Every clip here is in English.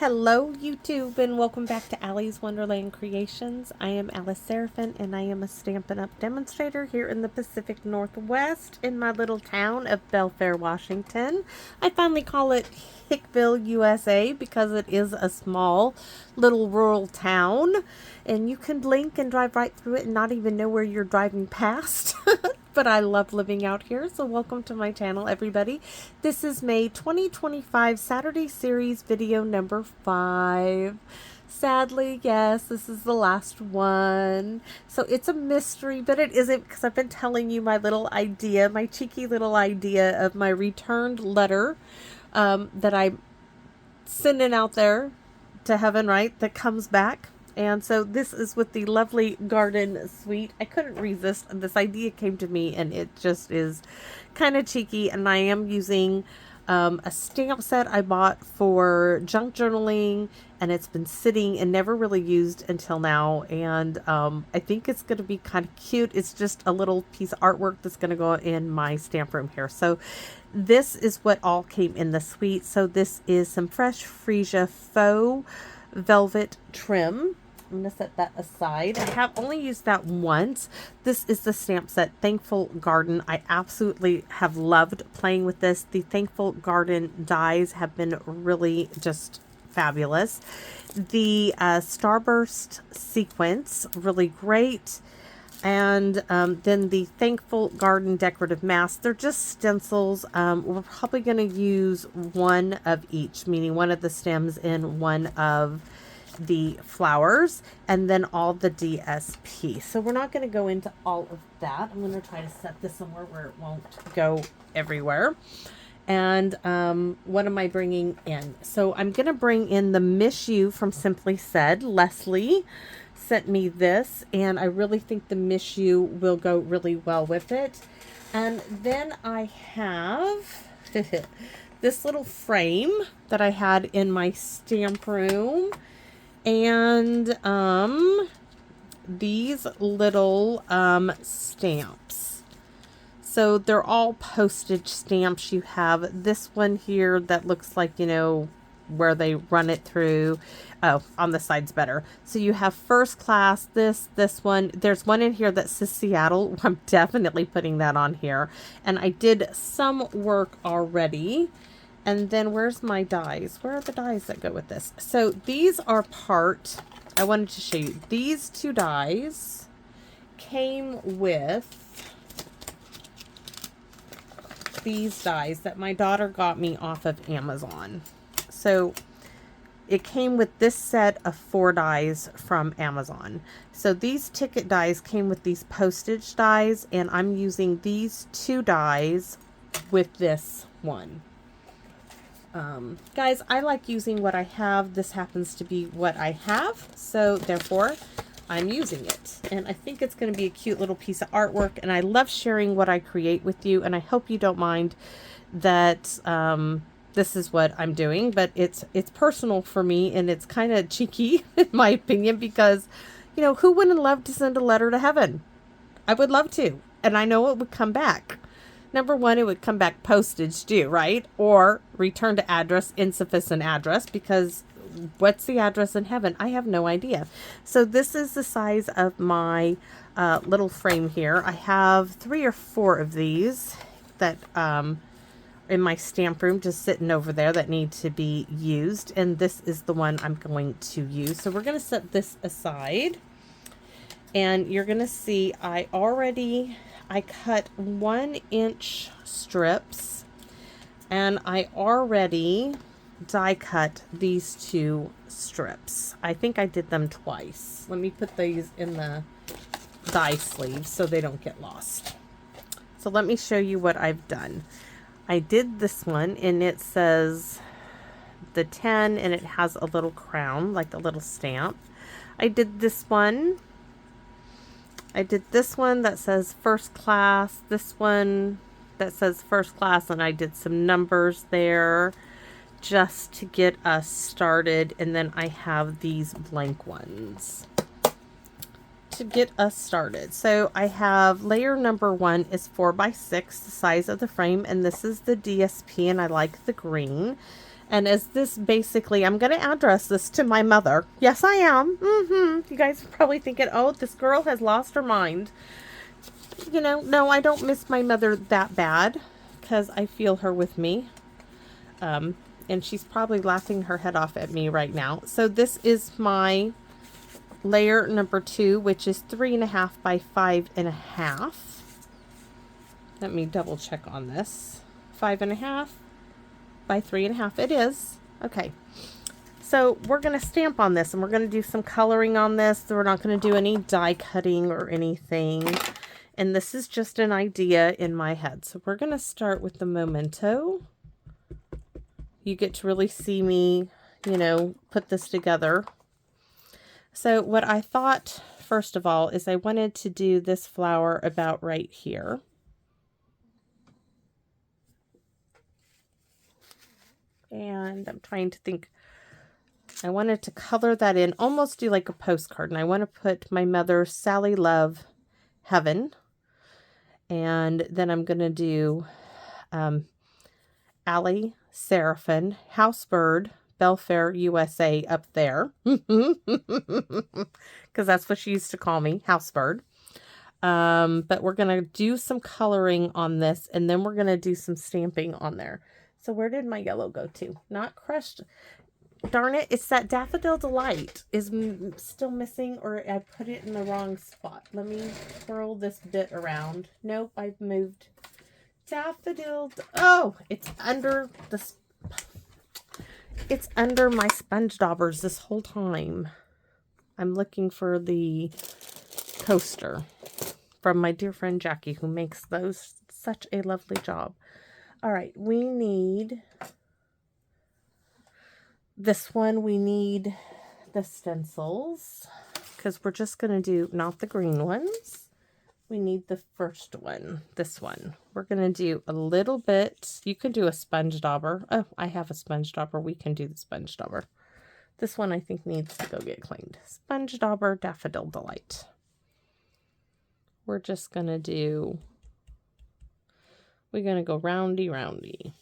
Hello YouTube and welcome back to Allie's Wonderland Creations. I am Alice Seraphin and I am a Stampin' Up! Demonstrator here in the Pacific Northwest in my little town of Belfair, Washington. I finally call it Hickville, USA because it is a small little rural town and you can blink and drive right through it and not even know where you're driving past. But I love living out here, so welcome to my channel, everybody. This is May 2025 Saturday Series video number 5. Sadly, yes, this is the last one. So it's a mystery, but it isn't because I've been telling you my little idea, my cheeky little idea of my returned letter that I'm sending out there to heaven, right, that comes back. And so this is with the Lovely Garden suite. I couldn't resist. This idea came to me and it just is kind of cheeky. And I am using a stamp set I bought for junk journaling. And it's been sitting and never really used until now. And I think it's going to be kind of cute. It's just a little piece of artwork that's going to go in my stamp room here. So this is what all came in the suite. So this is some fresh freesia faux velvet trim. I'm going to set that aside. I have only used that once. This is the stamp set Thankful Garden. I absolutely have loved playing with this. The Thankful Garden dies have been really just fabulous. The Starburst sequence, really great. And then the Thankful Garden decorative masks. They're just stencils. We're probably going to use one of each, meaning one of the stems and one of the flowers, and then all the DSP. So we're not going to go into all of that. I'm going to try to set this somewhere where it won't go everywhere. And what am I bringing in? So I'm going to bring in the Miss You from Simply Said. Leslie sent me this, and I really think the Miss You will go really well with it. And then I have this little frame that I had in my stamp room. And these little stamps. So they're all postage stamps. You have this one here that looks like, you know, where they run it through. Oh, on the side's better. So you have first class, this one. There's one in here that says Seattle. I'm definitely putting that on here. And I did some work already. And then where's my dies? Where are the dies that go with this? So these are part, I wanted to show you. These two dies came with these dies that my daughter got me off of Amazon. So it came with this set of 4 dies from Amazon. So these ticket dies came with these postage dies, and I'm using these 2 dies with this one. Guys, I like using what I have. This happens to be what I have, so therefore I'm using it. And I think it's going to be a cute little piece of artwork, and I love sharing what I create with you, and I hope you don't mind that this is what I'm doing, but it's personal for me, and it's kind of cheeky in my opinion, because, you know, who wouldn't love to send a letter to heaven? I would love to, and I know it would come back. Number one, it would come back postage due, right? Or return to address, insufficient address, because what's the address in heaven? I have no idea. So this is the size of my little frame here. I have 3 or 4 of these that in my stamp room just sitting over there that need to be used. And this is the one I'm going to use. So we're going to set this aside. And you're going to see I cut 1-inch strips, and I already die cut these 2 strips. I think I did them twice. Let me put these in the die sleeves so they don't get lost. So let me show you what I've done. I did this one, and it says the 10, and it has a little crown, like a little stamp. I did this one. I did this one that says first class, this one that says first class, and I did some numbers there just to get us started. And then I have these blank ones to get us started. So I have layer number 1 is 4 by 6, the size of the frame, and this is the DSP, and I like the green. And as this basically, I'm going to address this to my mother. Yes, I am. You guys are probably thinking, oh, this girl has lost her mind. You know, no, I don't miss my mother that bad because I feel her with me. And she's probably laughing her head off at me right now. So this is my layer number 2, which is 3.5 by 5.5. Let me double check on this. 5.5 by 3.5. It is. Okay. So we're going to stamp on this, and we're going to do some coloring on this. So we're not going to do any die cutting or anything. And this is just an idea in my head. So we're going to start with the memento. You get to really see me, you know, put this together. So what I thought, first of all, is I wanted to do this flower about right here. And I'm trying to think. I wanted to color that in, almost do like a postcard. And I want to put my mother, Sally Love, Heaven. And then I'm going to do Allie Seraphin, Housebird, Belfair, USA up there. Because that's what she used to call me, Housebird. But we're going to do some coloring on this, and then we're going to do some stamping on there. So where did my yellow go to? Not crushed. Darn it, it's that Daffodil Delight is still missing, or I put it in the wrong spot. Let me twirl this bit around. Nope, I've moved. Daffodil. Oh, it's under the... It's under my sponge daubers this whole time. I'm looking for the coaster from my dear friend Jackie, who makes those such a lovely job. All right, we need this one. We need the stencils because we're just going to do not the green ones. We need the first one, this one. We're going to do a little bit. You can do a sponge dauber. Oh, I have a sponge dauber. We can do the sponge dauber. This one I think needs to go get cleaned. Sponge dauber, Daffodil Delight. We're just going to do, we're going to go roundy, roundy.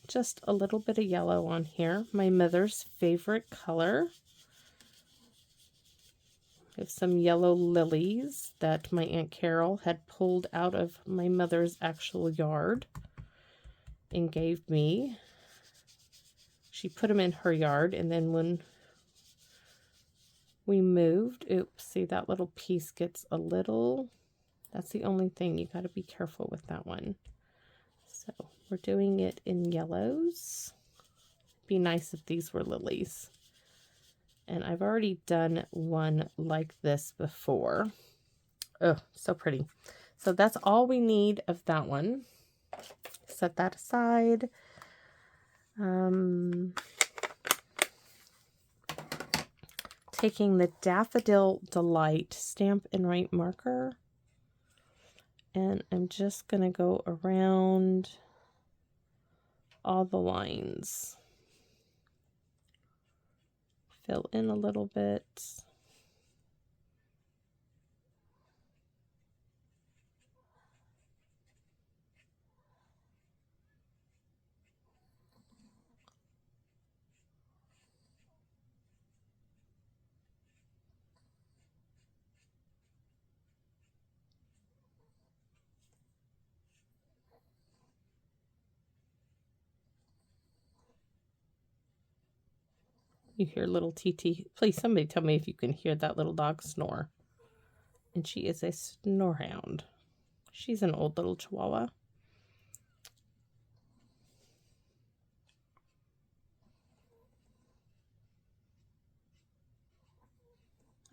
Just a little bit of yellow on here. My mother's favorite color. I have some yellow lilies that my Aunt Carol had pulled out of my mother's actual yard and gave me. She put them in her yard, and then when we moved, oops, see that little piece gets a little, that's the only thing. You got to be careful with that one. So we're doing it in yellows. Be nice if these were lilies. And I've already done one like this before. Oh, so pretty. So that's all we need of that one. Set that aside. Taking the Daffodil Delight Stampin' Up marker. And I'm just going to go around all the lines. Fill in a little bit. You hear little TT. Please, somebody tell me if you can hear that little dog snore. And she is a snorehound. She's an old little chihuahua.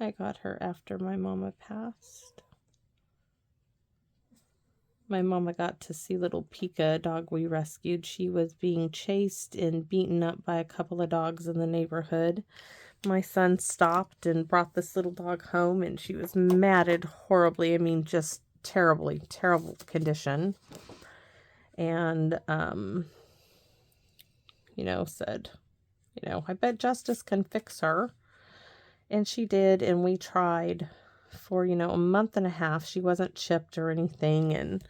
I got her after my mama passed. My mama got to see little Pika, a dog we rescued. She was being chased and beaten up by a couple of dogs in the neighborhood. My son stopped and brought this little dog home, and she was matted horribly. I mean, just terribly, terrible condition. And, you know, said, you know, I bet justice can fix her. And she did, and we tried for, you know, a month and a half. She wasn't chipped or anything, and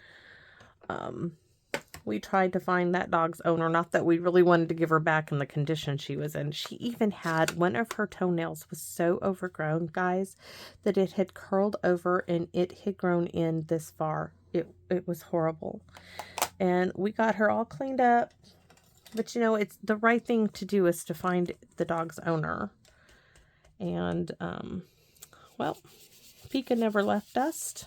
we tried to find that dog's owner. Not that we really wanted to give her back in the condition she was in. She even had one of her toenails was so overgrown, guys, that it had curled over and it had grown in this far. It was horrible. And we got her all cleaned up. But, you know, it's the right thing to do is to find the dog's owner. And, well, Pika never left us.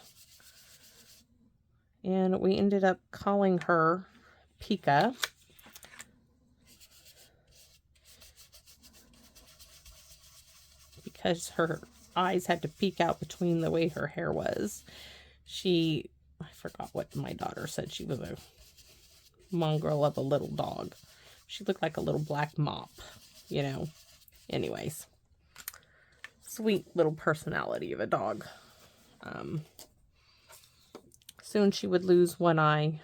And we ended up calling her Pika. Because her eyes had to peek out between the way her hair was. I forgot what my daughter said. She was a mongrel of a little dog. She looked like a little black mop, you know. Anyways. Sweet little personality of a dog. Soon she would lose one eye.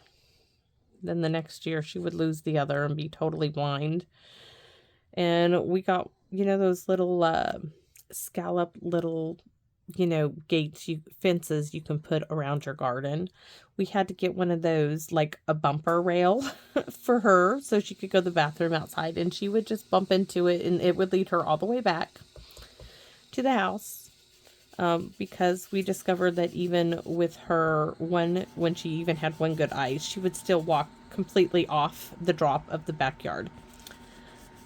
Then the next year she would lose the other and be totally blind. And we got, you know, those little scallop little, you know, fences you can put around your garden. We had to get one of those, like a bumper rail for her so she could go to the bathroom outside, and she would just bump into it and it would lead her all the way back to the house. Because we discovered that even with her when she even had one good eye, she would still walk completely off the drop of the backyard.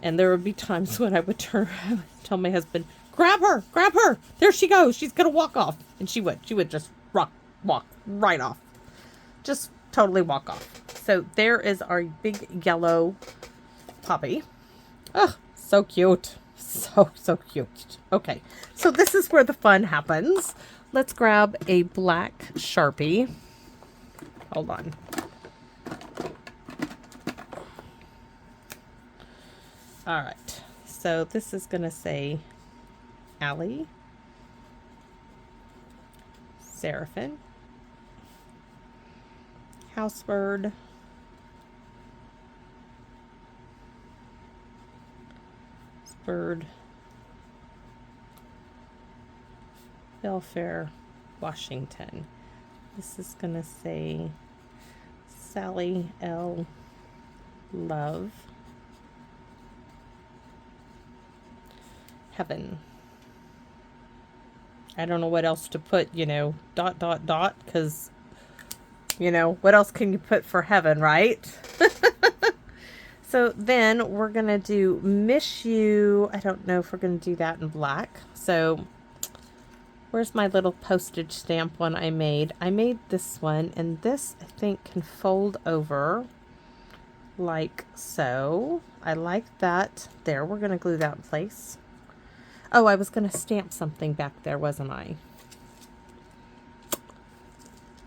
And there would be times when I would tell my husband, grab her, there she goes, she's gonna walk off. And she would just walk right off, just totally walk off. So there is our big yellow puppy. Oh, so cute. So cute. Okay, so this is where the fun happens. Let's grab a black Sharpie. Hold on. All right, so this is going to say Allie, Seraphim, Housebird, Bird, Belfair, Washington. This is going to say Sally L. Love, Heaven. I don't know what else to put, you know, ... because, you know, what else can you put for heaven, right? So then we're going to do Miss You. I don't know if we're going to do that in black. So where's my little postage stamp one I made? I made this one, and this I think can fold over like so. I like that. There, we're going to glue that in place. Oh, I was going to stamp something back there, wasn't I?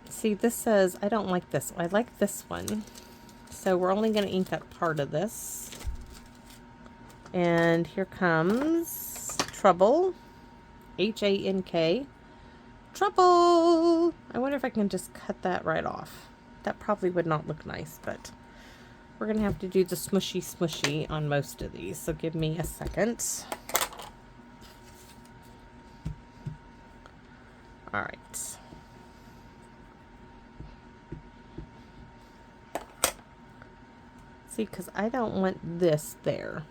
See, this says, I don't like this. I like this one. So we're only going to ink up part of this. And here comes Trouble. H-A-N-K. Trouble! I wonder if I can just cut that right off. That probably would not look nice, but we're going to have to do the smushy on most of these. So give me a second. All right. See, because I don't want this there.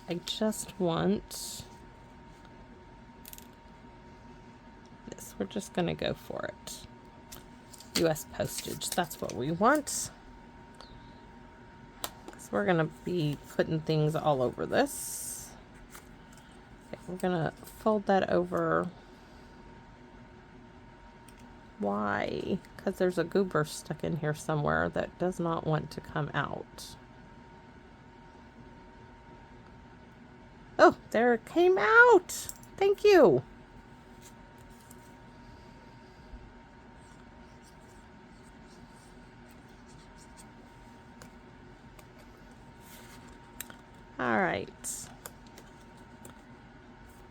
I just want this. We're just going to go for it. U.S. postage. That's what we want. Because we're going to be putting things all over this. Okay, we're going to fold that over. Why? Because there's a goober stuck in here somewhere that does not want to come out. Oh, there it came out. Thank you. All right.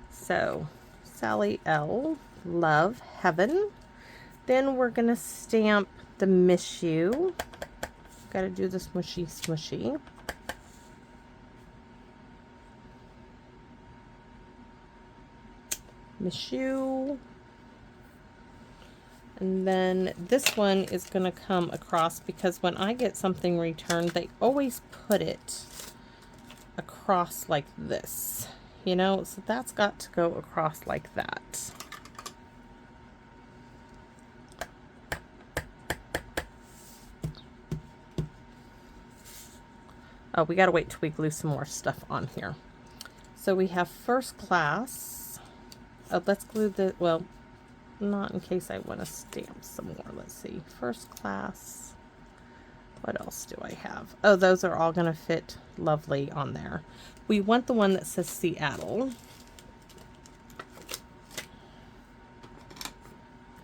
So, Sally L. Love, Heaven. Then we're going to stamp the Miss You. Got to do the smushy. Miss You. And then this one is going to come across, because when I get something returned, they always put it across like this, you know, so that's got to go across like that. Oh, we got to wait till we glue some more stuff on here. So we have first class. Oh, let's glue the, well, not in case I want to stamp some more. Let's see. First class. What else do I have? Oh, those are all going to fit lovely on there. We want the one that says Seattle.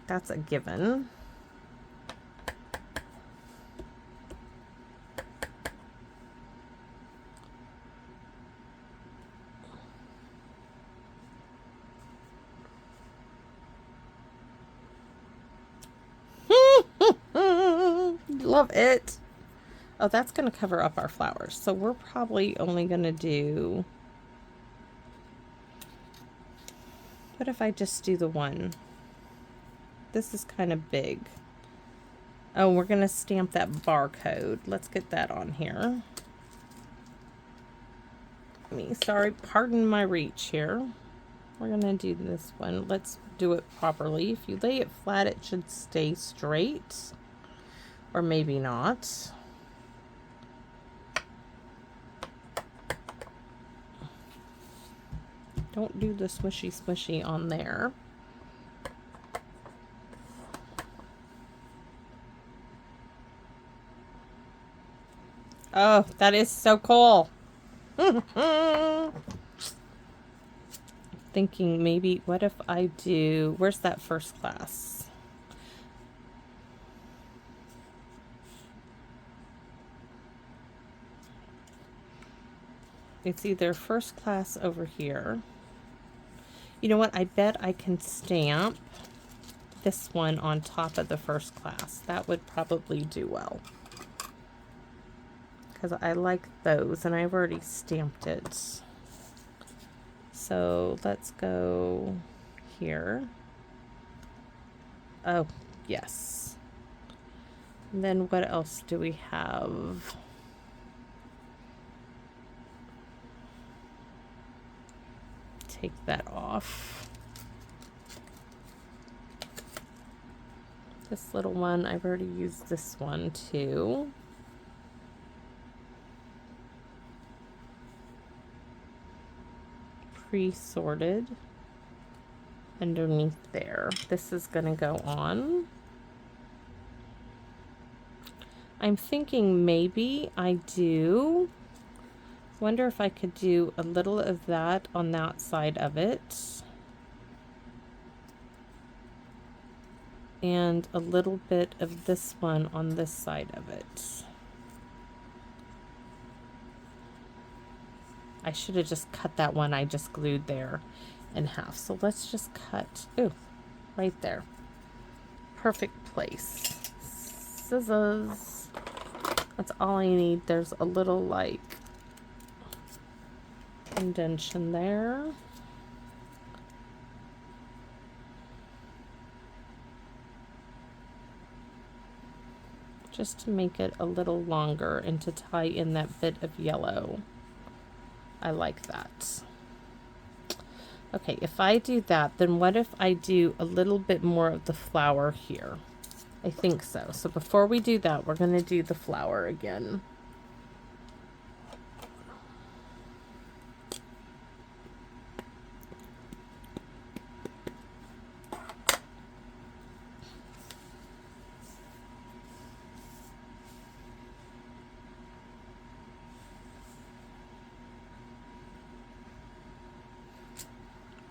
That's a given. Love it. Oh, that's going to cover up our flowers. So we're probably only going to do... What if I just do the one? This is kind of big. Oh, we're going to stamp that barcode. Let's get that on here. Sorry, pardon my reach here. We're going to do this one. Let's do it properly. If you lay it flat, it should stay straight. Or maybe not. Don't do the smushy smushy on there. Oh, that is so cool. Thinking maybe, what if I do, where's that first class? It's either first class over here. You know what? I bet I can stamp this one on top of the first class. That would probably do well. Because I like those, and I've already stamped it. So let's go here. Oh, yes. And then what else do we have? Take that off. This little one, I've already used this one too. Pre-sorted underneath there. This is going to go on. I'm thinking maybe I do. Wonder if I could do a little of that on that side of it. And a little bit of this one on this side of it. I should have just cut that one I just glued there in half. So let's just cut, ooh, right there. Perfect place. Scissors. That's all I need. There's a little like indentation there. Just to make it a little longer and to tie in that bit of yellow. I like that. Okay, if I do that, then what if I do a little bit more of the flower here? I think so. So before we do that, we're going to do the flower again.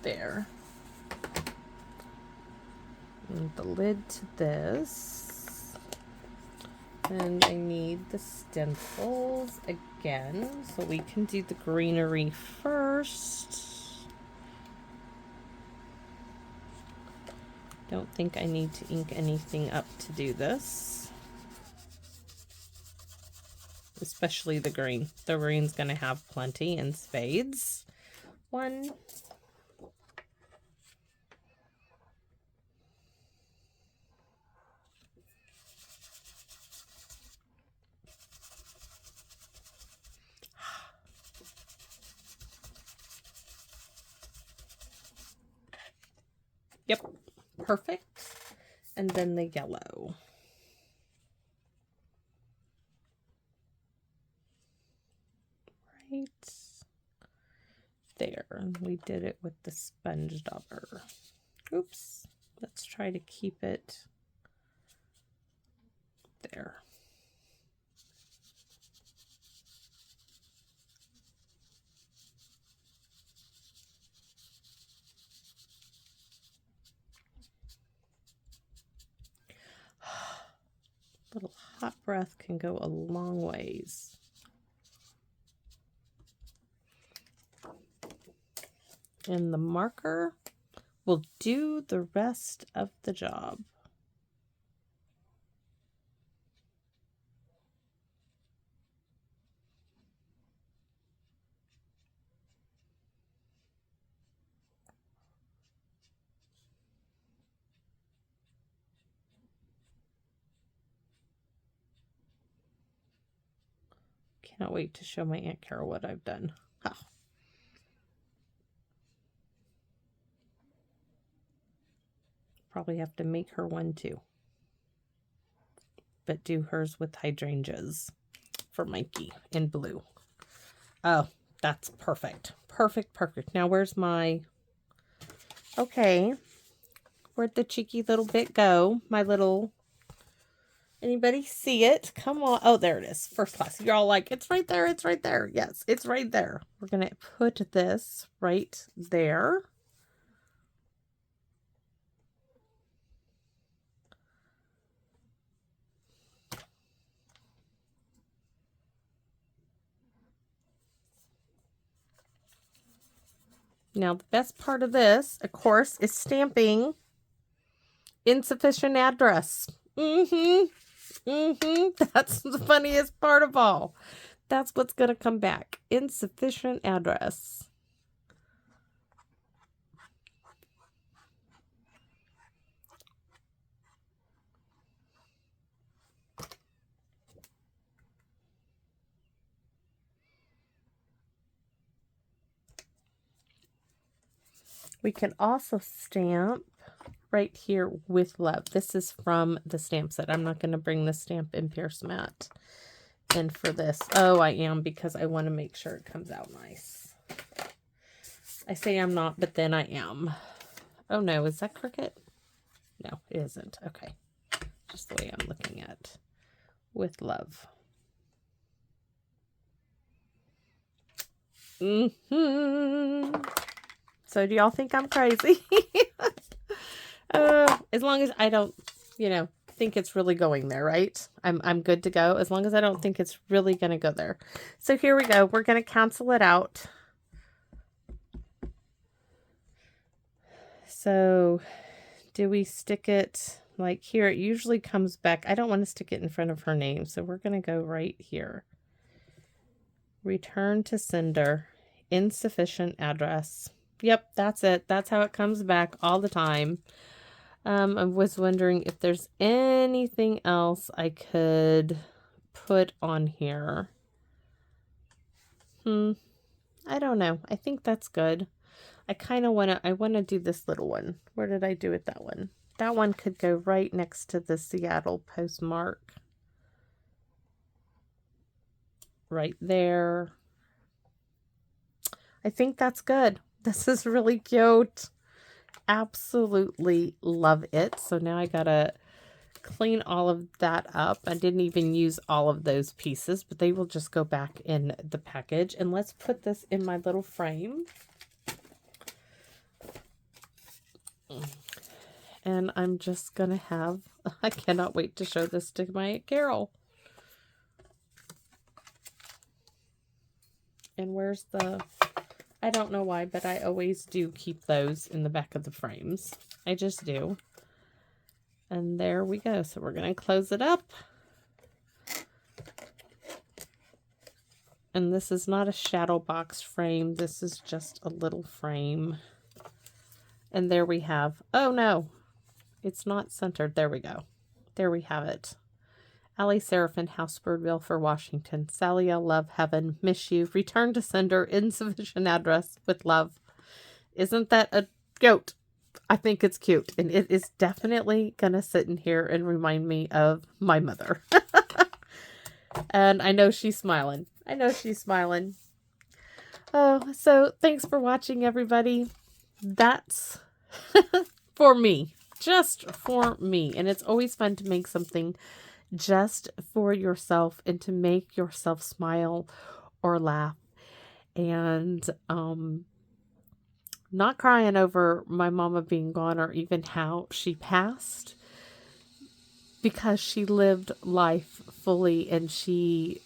There. And the lid to this. And I need the stencils again, so we can do the greenery first. Don't think I need to ink anything up to do this. Especially the green. The green's gonna have plenty in spades. One. Yep, perfect. And then the yellow. Right there. And we did it with the sponge dauber. Oops. Let's try to keep it there. Little hot breath can go a long ways. And the marker will do the rest of the job. Cannot wait to show my Aunt Carol what I've done. Oh. Probably have to make her one too. But do hers with hydrangeas for Mikey in blue. Oh, that's perfect. Perfect, perfect. Now where's my... Okay. Where'd the cheeky little bit go? My little... Anybody see it? Come on. Oh, there it is. First class. You're all like, it's right there. It's right there. Yes, it's right there. We're going to put this right there. Now, the best part of this, of course, is stamping insufficient address. That's the funniest part of all. That's what's going to come back. Insufficient address. We can also stamp right here with love. This is from the stamp set. I'm not going to bring the Stampin' Pierce mat in for this. Oh, I am, because I want to make sure it comes out nice. I say I'm not, but then I am. Oh no, is that crooked? No, it isn't. Okay. Just the way I'm looking at. With love. So do y'all think I'm crazy? As long as I don't, you know, think it's really going there, right? I'm good to go. As long as I don't think it's really going to go there. So here we go. We're going to cancel it out. So do we stick it like here? It usually comes back. I don't want to stick it in front of her name. So we're going to go right here. Return to sender. Insufficient address. Yep, that's it. That's how it comes back all the time. I was wondering if there's anything else I could put on here. I don't know. I think that's good. I kind of want to do this little one. Where did I do it? That one. That one could go right next to the Seattle postmark. Right there. I think that's good. This is really cute. Absolutely love it. So now I gotta clean all of that up. I didn't even use all of those pieces, but they will just go back in the package. And let's put this in my little frame. And I'm just gonna have, I cannot wait to show this to my Aunt Carol. And where's the... I don't know why, but I always do keep those in the back of the frames. I just do. And there we go. So we're going to close it up. And this is not a shadow box frame. This is just a little frame. And there we have, oh no, it's not centered. There we go. There we have it. Allie Seraphin, House Birdville for Washington. Sally, I love heaven. Miss you. Return to sender. Insufficient address with love. Isn't that a goat? I think it's cute, and it is definitely gonna sit in here and remind me of my mother. And I know she's smiling. I know she's smiling. Oh, so thanks for watching, everybody. That's for me, just for me. And it's always fun to make something just for yourself and to make yourself smile or laugh. And not crying over my mama being gone or even how she passed, because she lived life fully and she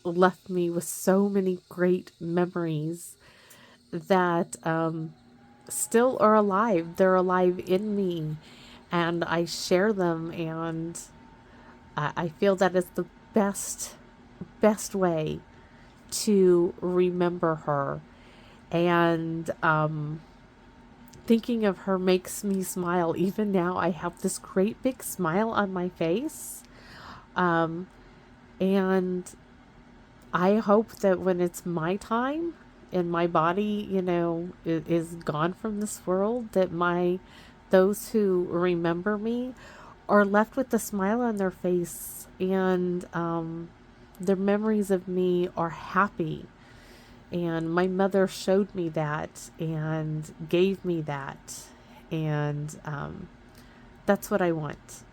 left me with so many great memories that still are alive. They're alive in me, and I share them, and I feel that is the best way to remember her. And thinking of her makes me smile. Even now, I have this great big smile on my face. And I hope that when it's my time and my body, is gone from this world, that those who remember me are left with a smile on their face, and their memories of me are happy. And my mother showed me that and gave me that. And that's what I want.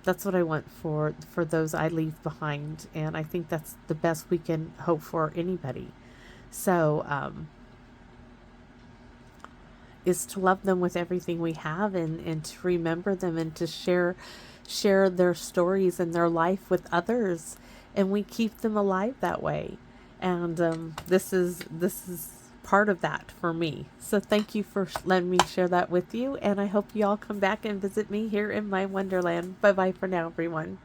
That's what I want for those I leave behind. And I think that's the best we can hope for anybody. So, is to love them with everything we have, and to remember them, and to share their stories and their life with others. And we keep them alive that way. And this is part of that for me. So thank you for letting me share that with you. And I hope you all come back and visit me here in my wonderland. Bye bye for now, everyone.